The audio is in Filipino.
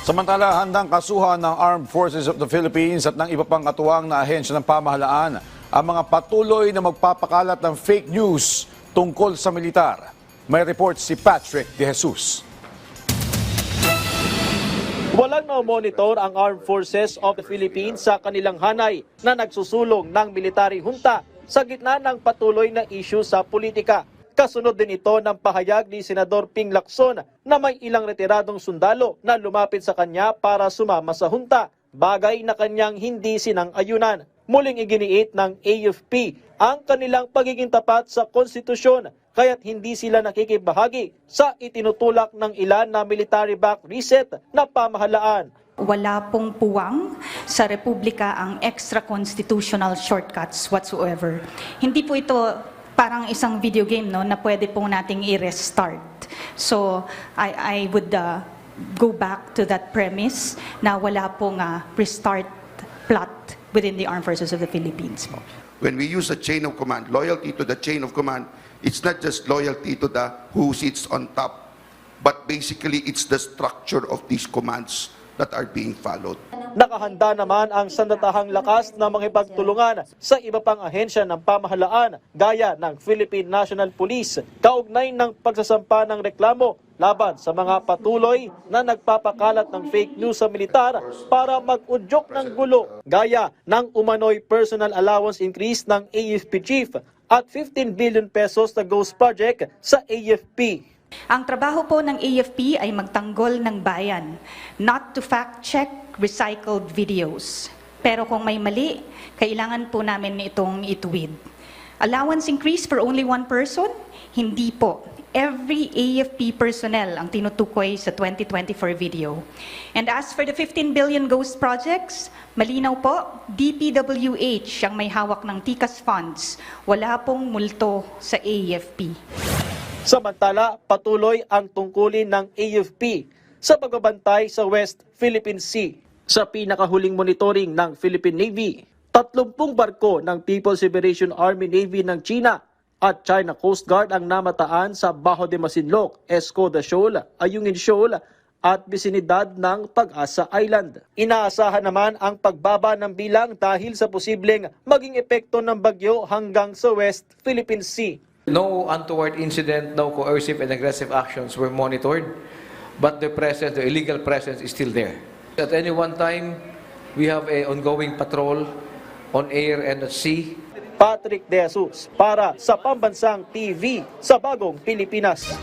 Samantala, handang kasuhan ng Armed Forces of the Philippines at ng iba pang katuwang na ahensya ng pamahalaan ang mga patuloy na magpapakalat ng fake news tungkol sa militar. May report si Patrick De Jesus. Walang na-monitor ang Armed Forces of the Philippines sa kanilang hanay na nagsusulong ng military junta sa gitna ng patuloy na issue sa politika. Kasunod din ito ng pahayag ni Senador Ping Lacson na may ilang retiradong sundalo na lumapit sa kanya para sumama sa junta, bagay na kanyang hindi sinang-ayunan. Muling iginiit ng AFP ang kanilang pagiging tapat sa konstitusyon, kaya't hindi sila nakikibahagi sa itinutulak ng ilan na military-backed reset na pamahalaan. Wala pong puwang sa Republika ang extra-constitutional shortcuts whatsoever. Hindi po ito parang isang video game, no, na pwede pong nating i-restart. So, I would go back to that premise na wala pong restart plot within the Armed Forces of the Philippines. When we use a chain of command, loyalty to the chain of command, it's not just loyalty to the who sits on top, but basically it's the structure of these commands that are being followed. Nakahanda naman ang sandatahang lakas na makipagtulungan sa iba pang ahensya ng pamahalaan gaya ng Philippine National Police kaugnay ng pagsasampa ng reklamo laban sa mga patuloy na nagpapakalat ng fake news sa militar para mag-udyok ng gulo gaya ng umano'y personal allowance increase ng AFP chief at 15 billion pesos na Ghost Project sa AFP. Ang trabaho po ng AFP ay magtanggol ng bayan, not to fact-check recycled videos. Pero kung may mali, kailangan po namin itong ituwid. Allowance increase for only one person? Hindi po. Every AFP personnel ang tinutukoy sa 2024 video. And as for the 15 billion ghost projects, malinaw po, DPWH ang may hawak ng TICAS funds. Wala pong multo sa AFP. Samantala, patuloy ang tungkulin ng AFP sa pagbabantay sa West Philippine Sea. Sa pinakahuling monitoring ng Philippine Navy, 30 barko ng People's Liberation Army Navy ng China at China Coast Guard ang namataan sa Bajo de Masinloc, Escoda Shoal, Ayungin Shoal at bisinidad ng Pag-asa Island. Inaasahan naman ang pagbaba ng bilang dahil sa posibleng maging epekto ng bagyo hanggang sa West Philippine Sea. No untoward incident, no coercive and aggressive actions were monitored, but the illegal presence is still there. At any one time, we have an ongoing patrol on air and at sea. Patrick De Jesus para sa Pambansang TV sa Bagong Pilipinas.